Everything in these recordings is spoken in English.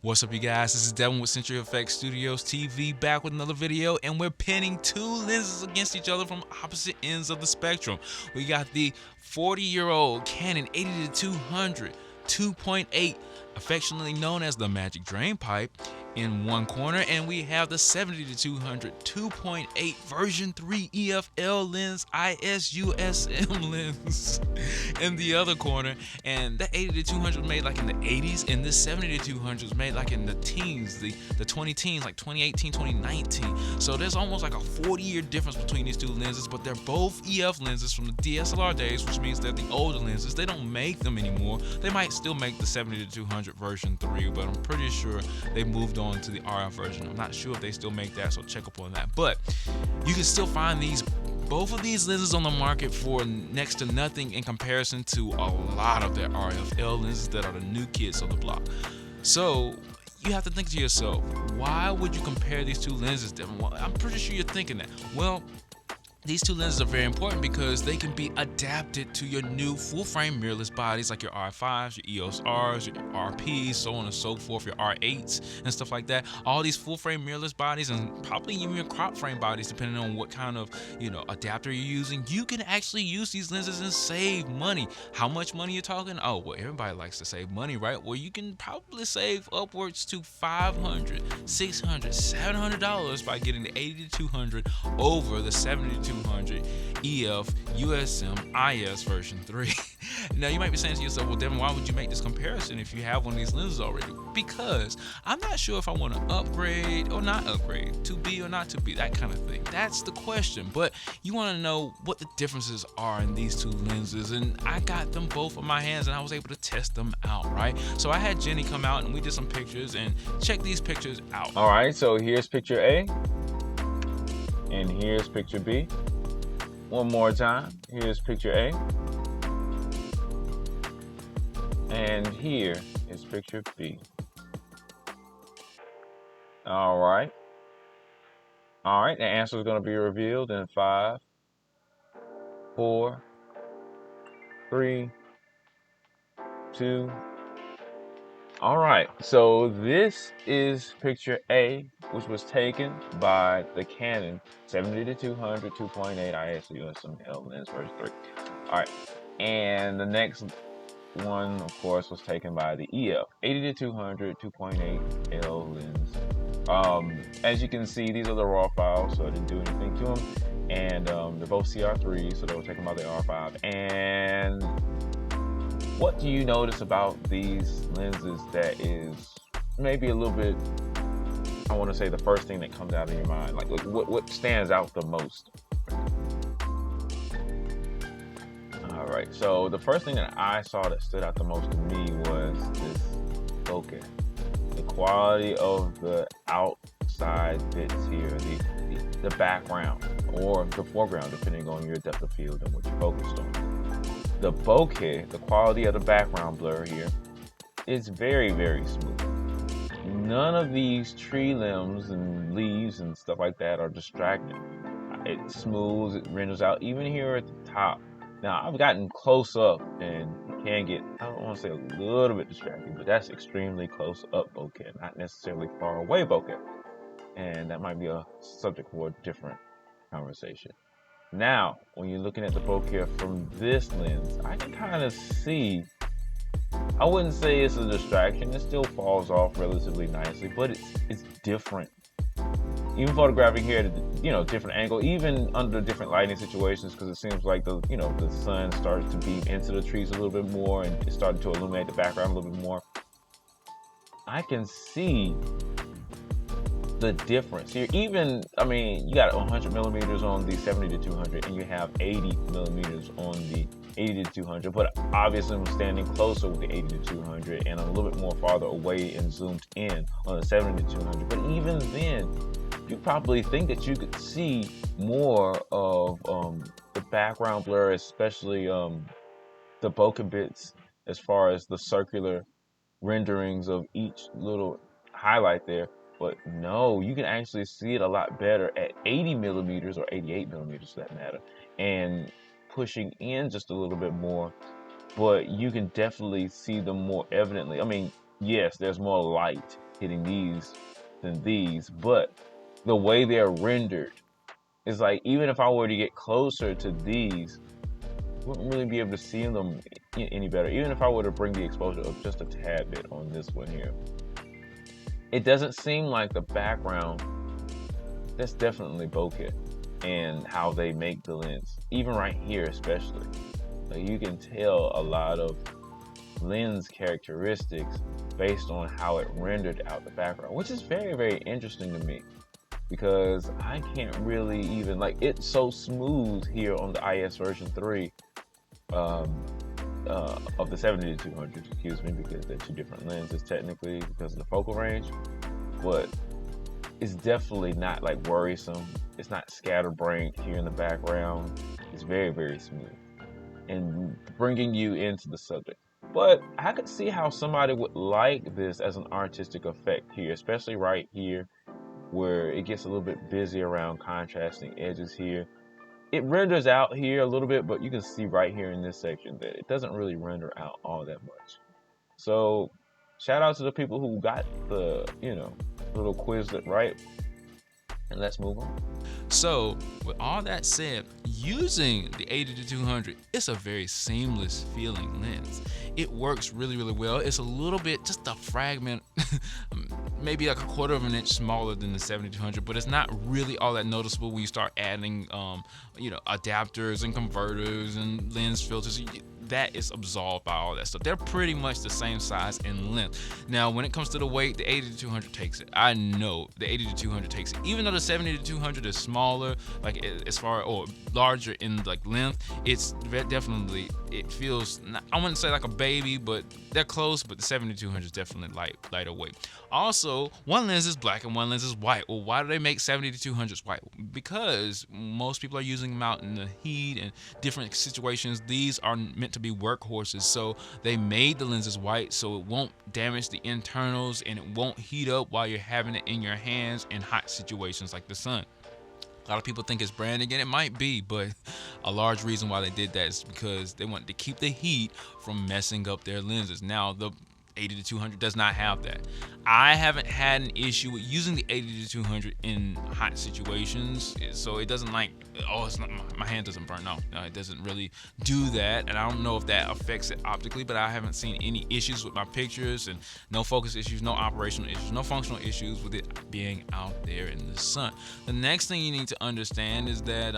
What's up, you guys? This is Devin with CFXTV back with another video, and we're pinning two lenses against each other from opposite ends of the spectrum. We got the 40-year-old Canon 80-200 2.8, affectionately known as the Magic Drain Pipe, in one corner, and we have the 70-200 2.8 version 3 EFL lens IS USM lens in the other corner. And that 80-200 was made like in the 80s, and this 70-200 was made like in the teens, the 20 teens, like 2018, 2019. So there's almost like a 40-year difference between these two lenses, but they're both EF lenses from the DSLR days, which means they're the older lenses. They don't make them anymore. They might still make the 70-200 version 3, but I'm pretty sure they moved on to the RF version. I'm not sure if they still make that, so check up on that. But you can still find both of these lenses on the market for next to nothing in comparison to a lot of their RFL lenses that are the new kids on the block. So you have to think to yourself, why would you compare these two lenses, Devin? Well, I'm pretty sure you're thinking that. Well, these two lenses are very important because they can be adapted to your new full-frame mirrorless bodies like your R5s, your Eos-Rs, your RPs, so on and so forth, your R8s and stuff like that. All these full-frame mirrorless bodies, and probably even your crop frame bodies, depending on what kind of adapter you're using. You can actually use these lenses and save money. How much money you're talking? Oh, well, everybody likes to save money, right? Well, you can probably save upwards to $500, $600, $700 by getting the 80-200 over the 70-200 EF USM IS version 3. Now you might be saying to yourself, well, Devin, why would you make this comparison if you have one of these lenses already? Because I'm not sure if I want to upgrade or not upgrade, to be or not to be, that kind of thing. That's the question. But you want to know what the differences are in these two lenses, and I got them both in my hands and I was able to test them out, right? So I had Jenny come out and we did some pictures, and check these pictures out. All right, so here's picture A and here's picture B. One more time. Here's picture A. And here is picture B. All right. All right, the answer is going to be revealed in 5, 4, 3, 2. All right, so this is picture A, which was taken by the Canon 70-200 2.8 IS USM lens version 3. All right, and the next one, of course, was taken by the EF 80-200 2.8 L lens. As you can see, these are the raw files, so I didn't do anything to them, and they're both CR3, so they were taken by the R5. And what do you notice about these lenses that is maybe a little bit, I want to say, the first thing that comes out of your mind? Like what stands out the most? All right, so the first thing that I saw that stood out the most to me was this bokeh. The quality of the outside bits here, the background or the foreground, depending on your depth of field and what you're focused on. The bokeh, the quality of the background blur here, is very, very smooth. None of these tree limbs and leaves and stuff like that are distracting. It smooths, it renders out, even here at the top. Now, I've gotten close up and you can get, I don't want to say a little bit distracting, but that's extremely close up bokeh, not necessarily far away bokeh. And that might be a subject for a different conversation. Now, when you're looking at the bokeh from this lens, I can kind of see, I wouldn't say it's a distraction. It still falls off relatively nicely, but it's different. Even photographing here at a different angle, even under different lighting situations, because it seems like the sun starts to beam into the trees a little bit more, and it's starting to illuminate the background a little bit more. I can see the difference here. Even, you got 100 millimeters on the 70-200 and you have 80 millimeters on the 80-200, but obviously I'm standing closer with the 80-200 and I'm a little bit more farther away and zoomed in on the 70-200. But even then, you probably think that you could see more of the background blur, especially the bokeh bits, as far as the circular renderings of each little highlight there. But no, you can actually see it a lot better at 80 millimeters or 88 millimeters for that matter, and pushing in just a little bit more. But you can definitely see them more evidently. yes, there's more light hitting these than these, but the way they're rendered is like, even if I were to get closer to these, I wouldn't really be able to see them any better. Even if I were to bring the exposure up just a tad bit on this one here, it doesn't seem like the background. That's definitely bokeh and how they make the lens, even right here especially. Like, you can tell a lot of lens characteristics based on how it rendered out the background, which is very, very interesting to me, because I can't really even, like, it's so smooth here on the IS version 3 of the 70-200, excuse me, because they're two different lenses technically because of the focal range, but it's definitely not like worrisome. It's not scatterbrained here in the background. It's very, very smooth and bringing you into the subject. But I could see how somebody would like this as an artistic effect here, especially right here where it gets a little bit busy around contrasting edges here. It renders out here a little bit, but you can see right here in this section that it doesn't really render out all that much. So shout out to the people who got the, little Quizlet right. And let's move on. So with all that said, using the 80-200, it's a very seamless feeling lens. It works really, really well. It's a little bit, just a fragment, maybe like a quarter of an inch smaller than the 70-200, but it's not really all that noticeable when you start adding, adapters and converters and lens filters. That is absolved by all that stuff. They're pretty much the same size and length. Now, when it comes to the weight, the 80-200 takes it. I know the 80-200 takes it. Even though the 70-200 is smaller, like as far or larger in like length, it's definitely, it feels, I wouldn't say like a baby, but they're close. But the 70-200 is definitely lighter weight. Also, one lens is black and one lens is white. Well, why do they make 70-200s white? Because most people are using them out in the heat and different situations. These are meant to be workhorses, so they made the lenses white so it won't damage the internals and it won't heat up while you're having it in your hands in hot situations like the sun. A lot of people think it's branding, and it might be, but a large reason why they did that is because they wanted to keep the heat from messing up their lenses. Now, the 80-200 does not have that. I haven't had an issue with using the 80-200 in hot situations, so it doesn't like, it's not, my hand doesn't burn off. No, it doesn't really do that, and I don't know if that affects it optically, but I haven't seen any issues with my pictures, and no focus issues, no operational issues, no functional issues with it being out there in the sun. The next thing you need to understand is that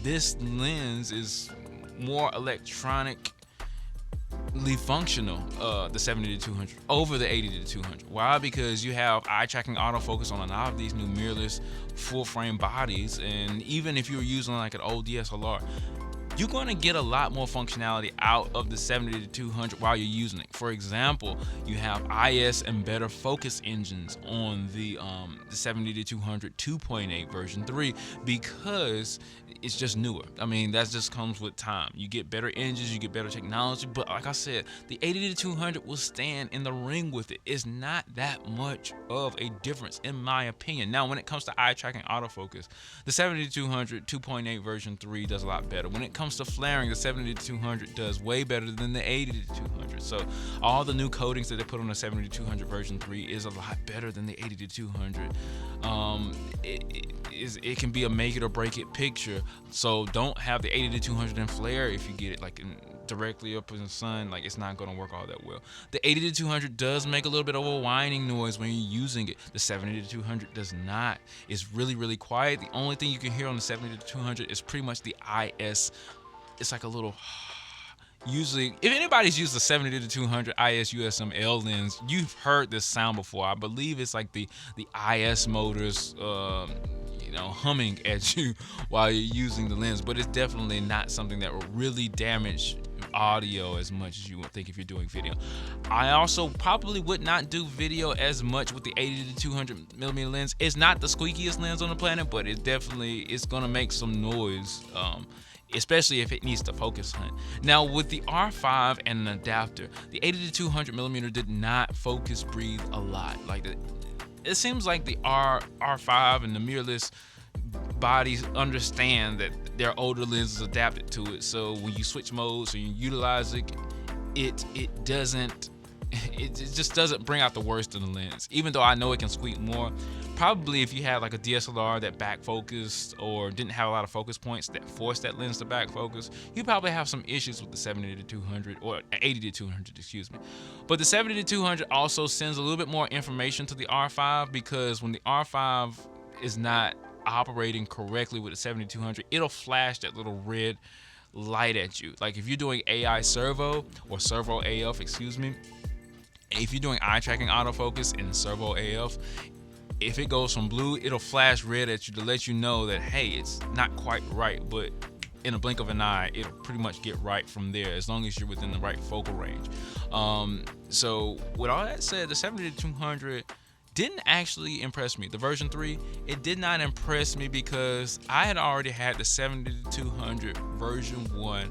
this lens is more electronic functional, the 70-200 over the 80-200. Why? Because you have eye tracking autofocus on a lot of these new mirrorless full frame bodies, and even if you're using like an old DSLR, you're going to get a lot more functionality out of the 70-200 while you're using it. For example, you have IS and better focus engines on the 70-200 2.8 version 3 because it's just newer. I mean, that just comes with time. You get better engines, you get better technology, but like I said, the 80-200 will stand in the ring with it. It's not that much of a difference in my opinion. Now, when it comes to eye tracking autofocus, the 70-200 2.8 version 3 does a lot better. When it comes to flaring, the 70-200 does way better than the 80-200. So all the new coatings that they put on the 70-200 version 3 is a lot better than the 80-200. It can be a make it or break it picture. So don't have the 80-200 in flare if you get it like directly up in the sun. Like, it's not going to work all that well. The 80-200 does make a little bit of a whining noise when you're using it. The 70-200 does not. It's really, really quiet. The only thing you can hear on the 70-200 is pretty much the IS. It's like a little. Usually, if anybody's used the 70-200 IS USM III lens, you've heard this sound before. I believe it's like the IS motors, humming at you while you're using the lens. But it's definitely not something that will really damage audio as much as you would think if you're doing video. I also probably would not do video as much with the 80-200 millimeter lens. It's not the squeakiest lens on the planet, but it definitely is gonna make some noise. Especially if it needs to focus hunt. Now with the R5 and an adapter, the 80-200 millimeter did not focus breathe a lot. Like it seems like the R5 and the mirrorless bodies understand that their older lenses adapted to it. So when you switch modes and you utilize it, it doesn't it just doesn't bring out the worst in the lens. Even though I know it can squeak more, probably if you had like a DSLR that back focused or didn't have a lot of focus points that forced that lens to back focus, you probably have some issues with the 70-200 or 80-200, excuse me. But the 70-200 also sends a little bit more information to the R5, because when the R5 is not operating correctly with the 70-200, it'll flash that little red light at you. Like if you're doing AI servo or servo AF, excuse me, if you're doing eye tracking autofocus in servo AF, if it goes from blue, it'll flash red at you to let you know that, hey, it's not quite right, but in a blink of an eye, it'll pretty much get right from there as long as you're within the right focal range. So with all that said, the 70-200 didn't actually impress me. The version 3, it did not impress me because I had already had the 70-200 version 1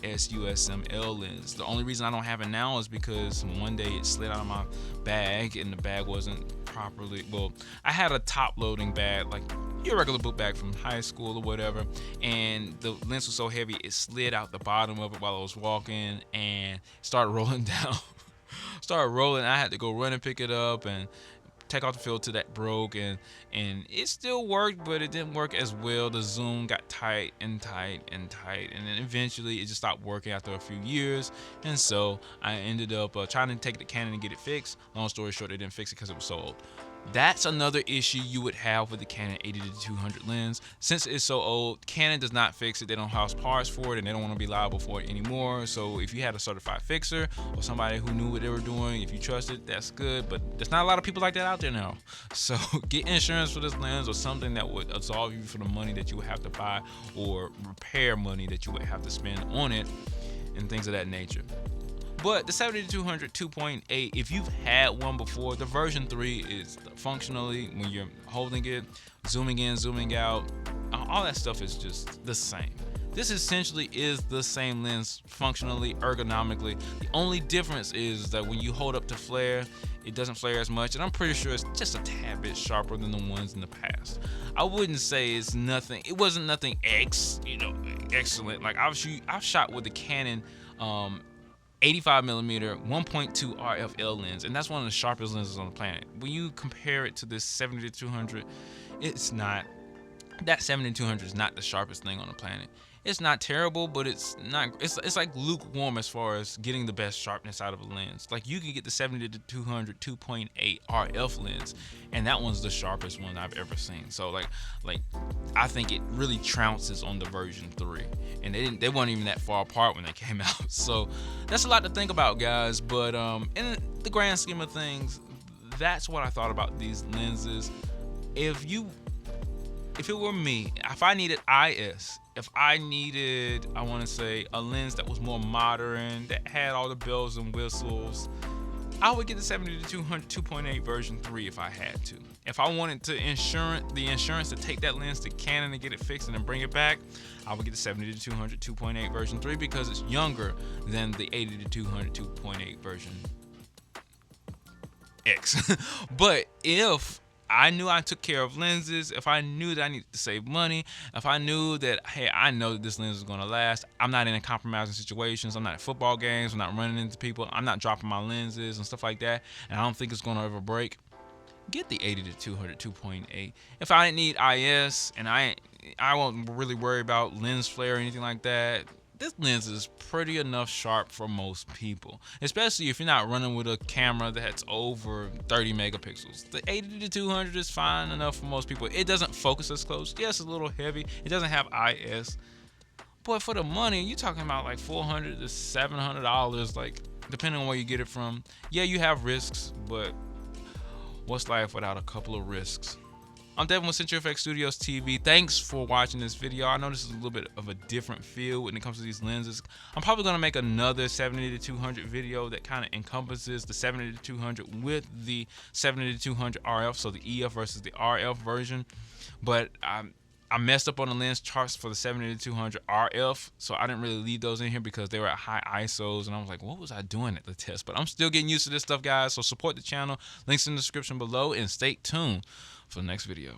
IS USM lens. The only reason I don't have it now is because one day it slid out of my bag and the bag wasn't properly, well, I had a top loading bag, like your regular book bag from high school or whatever, and the lens was so heavy it slid out the bottom of it while I was walking and started rolling down. Started rolling. I had to go run and pick it up and take off the filter that broke, and it still worked, but it didn't work as well. The zoom got tight and tight and tight, and then eventually it just stopped working after a few years, and so I ended up trying to take it to Canon and get it fixed. Long story short, they didn't fix it because it was so old. That's another issue you would have with the Canon 80-200 lens. Since it's so old, Canon does not fix it. They don't house parts for it, and they don't want to be liable for it anymore. So if you had a certified fixer or somebody who knew what they were doing, if you trusted, that's good. But there's not a lot of people like that out there now. So get insurance for this lens or something that would absolve you for the money that you would have to buy or repair money that you would have to spend on it and things of that nature. But the 70-200 2.8, if you've had one before, the version 3 is functionally, when you're holding it, zooming in, zooming out, all that stuff is just the same. This essentially is the same lens functionally, ergonomically. The only difference is that when you hold up to flare, it doesn't flare as much, and I'm pretty sure it's just a tad bit sharper than the ones in the past. I wouldn't say it's nothing. It wasn't nothing excellent. Like I've shot with the Canon 85mm 1.2 RF lens, and that's one of the sharpest lenses on the planet. When you compare it to this 70-200, it's not. That 70-200 is not the sharpest thing on the planet. It's not terrible, but it's not. It's like lukewarm as far as getting the best sharpness out of a lens. Like you can get the 70-200 2.8 RF lens, and that one's the sharpest one I've ever seen. So like I think it really trounces on the version 3, and they weren't even that far apart when they came out. So that's a lot to think about, guys. But in the grand scheme of things, that's what I thought about these lenses. If it were me, if I needed IS, if I needed, I want to say, a lens that was more modern, that had all the bells and whistles, I would get the 70-200 2.8 version 3 if I had to. If I wanted the insurance to take that lens to Canon and get it fixed and then bring it back, I would get the 70-200 2.8 version 3 because it's younger than the 80-200 2.8 version X. But if I knew I took care of lenses, if I knew that I needed to save money, if I knew that, hey, I know that this lens is going to last, I'm not in compromising situations, I'm not at football games, I'm not running into people, I'm not dropping my lenses and stuff like that, and I don't think it's going to ever break, get the 80-200 2.8. If I didn't need IS and I won't really worry about lens flare or anything like that, this lens is pretty enough sharp for most people, especially if you're not running with a camera that's over 30 megapixels. The 80-200 is fine enough for most people. It doesn't focus as close. Yes, it's a little heavy. It doesn't have IS. But for the money, you're talking about like $400 to $700, like depending on where you get it from. Yeah, you have risks, but what's life without a couple of risks? I'm Devin with CFXTV. Thanks for watching this video. I know this is a little bit of a different feel when it comes to these lenses. I'm probably going to make another 70-200 video that kind of encompasses the 70-200 with the 70-200 RF, so the EF versus the RF version. But I messed up on the lens charts for the 70-200 RF, so I didn't really leave those in here because they were at high ISOs, and I was like, what was I doing at the test? But I'm still getting used to this stuff, guys, so support the channel. Links in the description below, and stay tuned for the next video.